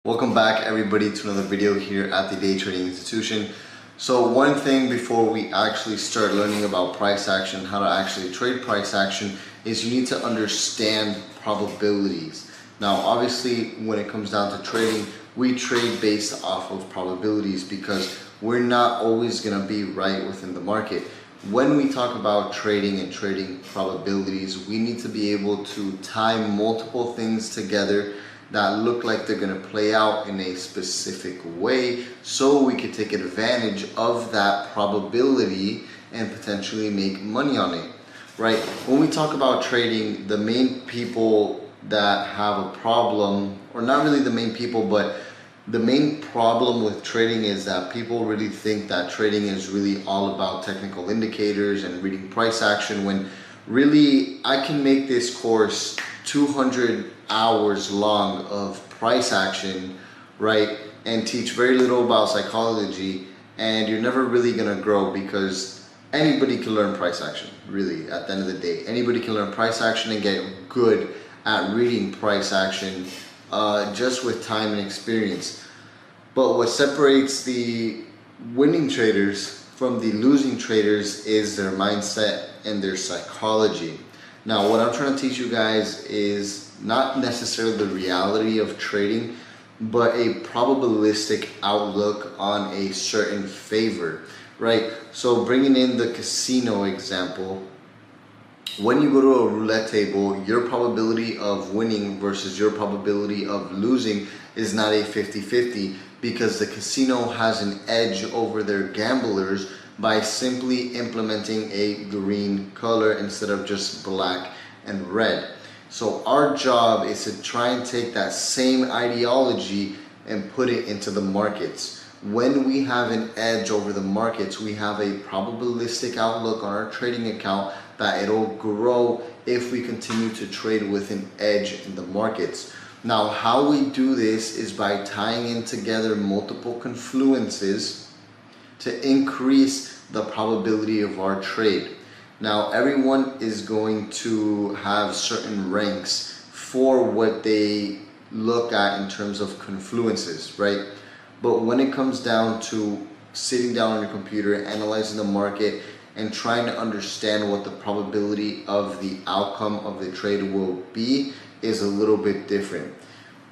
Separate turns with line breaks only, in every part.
Welcome back everybody to another video here at the Day Trading Institution. So one thing before we actually start learning about price action, how to actually trade price action, is you need to understand probabilities. Now obviously when it comes down to trading, we trade based off of probabilities because we're not always going to be right within the market. When we talk about trading and trading probabilities, we need to be able to tie multiple things together that look like they're going to play out in a specific way so we could take advantage of that probability and potentially make money on it, right? When we talk about trading, the main people that have a problem, or not really the main people, but the main problem with trading is that people really think that trading is really all about technical indicators and reading price action, when really I can make this course 200 hours long of price action, right, and teach very little about psychology, and you're never really gonna grow because anybody can learn price action. Really, at the end of the day, anybody can learn price action and get good at reading price action just with time and experience. But what separates the winning traders from the losing traders is their mindset and their psychology. Now what I'm trying to teach you guys is not necessarily the reality of trading, but a probabilistic outlook on a certain favor, right? So bringing in the casino example, when you go to a roulette table, your probability of winning versus your probability of losing is not a 50-50, because the casino has an edge over their gamblers by simply implementing a green color instead of just black and red. So our job is to try and take that same ideology and put it into the markets. When we have an edge over the markets, we have a probabilistic outlook on our trading account that it'll grow if we continue to trade with an edge in the markets. Now how we do this is by tying in together multiple confluences to increase the probability of our trade. Now everyone is going to have certain ranks for what they look at in terms of confluences, right? But when it comes down to sitting down on your computer, analyzing the market, and trying to understand what the probability of the outcome of the trade will be is a little bit different.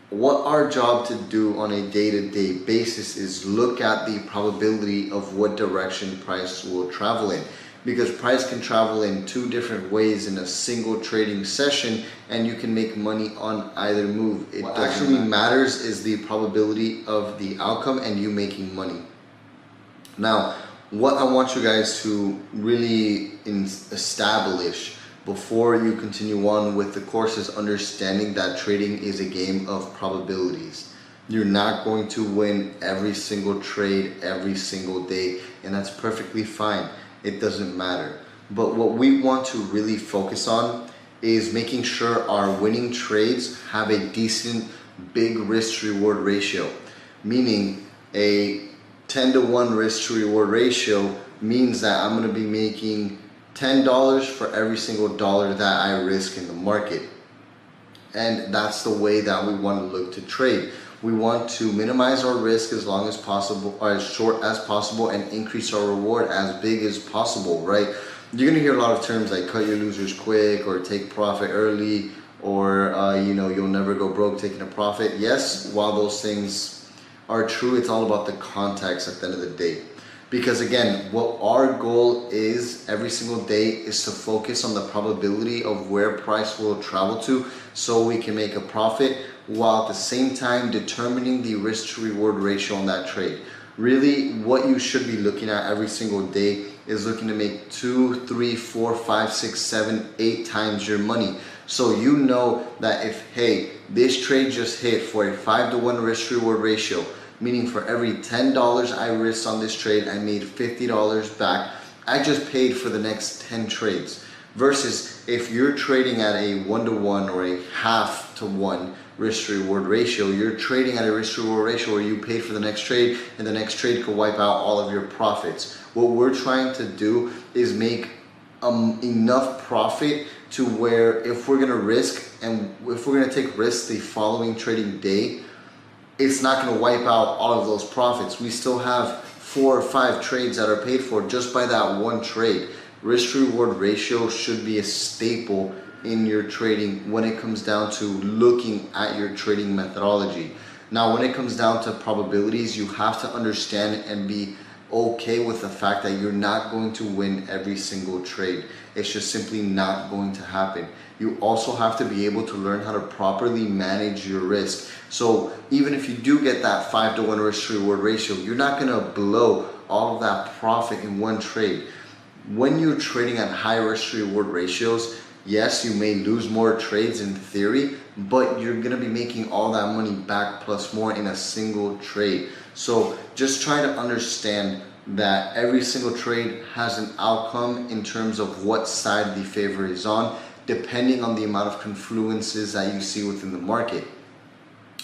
What our job to do on a day-to-day basis is look at the probability of what direction price will travel in, because price can travel in two different ways in a single trading session and you can make money on either move. What actually matters is the probability of the outcome and you making money. Now what I want you guys to really establish before you continue on with the course is understanding that trading is a game of probabilities. You're not going to win every single trade every single day, and that's perfectly fine. It doesn't matter. But what we want to really focus on is making sure our winning trades have a decent big risk to reward ratio. Meaning a 10-to-1 risk to reward ratio means that I'm going to be making $10 for every single dollar that I risk in the market. And that's the way that we want to look to trade. We want to minimize our risk as long as possible, or as short as possible, and increase our reward as big as possible, right? You're gonna hear a lot of terms like cut your losers quick, or take profit early, or you'll never go broke taking a profit. Yes, while those things are true, it's all about the context at the end of the day. Because again, what our goal is every single day is to focus on the probability of where price will travel to so we can make a profit, while at the same time determining the risk to reward ratio on that trade. Really what you should be looking at every single day is looking to make 2, 3, 4, 5, 6, 7, 8 times your money. So you know that if, hey, this trade just hit for a 5-to-1 risk to reward ratio, meaning for every $10 I risked on this trade, I made $50 back. I just paid for the next 10 trades. Versus if you're trading at a 1-to-1 or a half-to-1 risk to reward ratio, you're trading at a risk to reward ratio where you paid for the next trade and the next trade could wipe out all of your profits. What we're trying to do is make enough profit to where if we're gonna risk and if we're gonna take risks the following trading day, it's not going to wipe out all of those profits. We still have 4 or 5 trades that are paid for just by that one trade. Risk to reward ratio should be a staple in your trading when it comes down to looking at your trading methodology. Now, when it comes down to probabilities, you have to understand and be okay with the fact that you're not going to win every single trade. It's just simply not going to happen. You also have to be able to learn how to properly manage your risk. So even if you do get that 5-to-1 risk to reward ratio, you're not going to blow all of that profit in one trade. When you're trading at high risk to reward ratios, yes, you may lose more trades in theory, but you're going to be making all that money back plus more in a single trade. So just try to understand that every single trade has an outcome in terms of what side the favor is on, depending on the amount of confluences that you see within the market.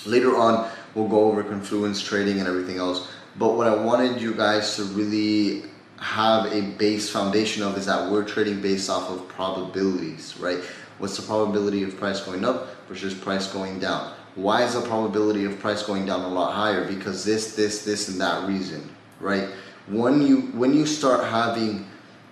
Later on, we'll go over confluence trading and everything else. But what I wanted you guys to really have a base foundation of is that we're trading based off of probabilities, right? What's the probability of price going up versus price going down? Why is the probability of price going down a lot higher? Because this, and that reason, right? When you start having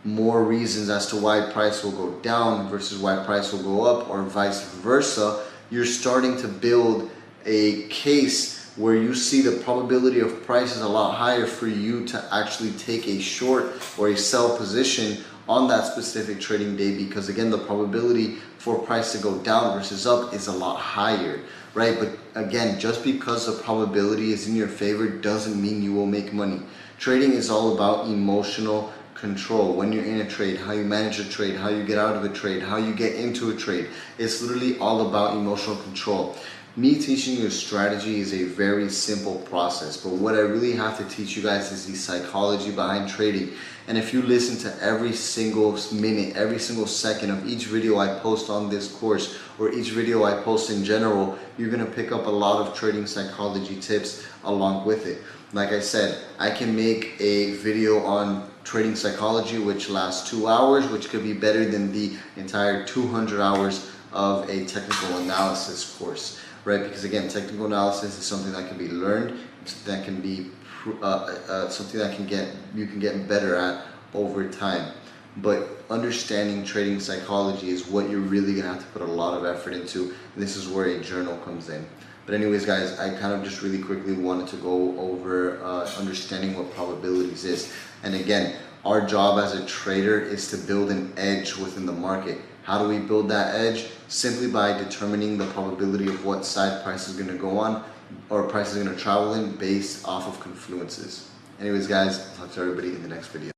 more reasons as to why price will go down versus why price will go up, or vice versa, you're starting to build a case where you see the probability of price is a lot higher for you to actually take a short or a sell position on that specific trading day, because again, the probability for price to go down versus up is a lot higher, right? But again, just because the probability is in your favor doesn't mean you will make money. Trading is all about emotional control. When you're in a trade, how you manage a trade, how you get out of a trade, how you get into a trade. It's literally all about emotional control. Me teaching you a strategy is a very simple process, but what I really have to teach you guys is the psychology behind trading. And if you listen to every single minute, every single second of each video I post on this course, or each video I post in general, you're going to pick up a lot of trading psychology tips along with it. Like I said, I can make a video on trading psychology which lasts 2 hours, which could be better than the entire 200 hours of a technical analysis course. Right, because again, technical analysis is something that can be learned, that can be something that you can get better at over time. But understanding trading psychology is what you're really gonna have to put a lot of effort into. And this is where a journal comes in. But anyways, guys, I kind of just really quickly wanted to go over understanding what probabilities is. And again, our job as a trader is to build an edge within the market. How do we build that edge? Simply by determining the probability of what side price is going to go on, or price is going to travel in, based off of confluences. Anyways, guys, I'll talk to everybody in the next video.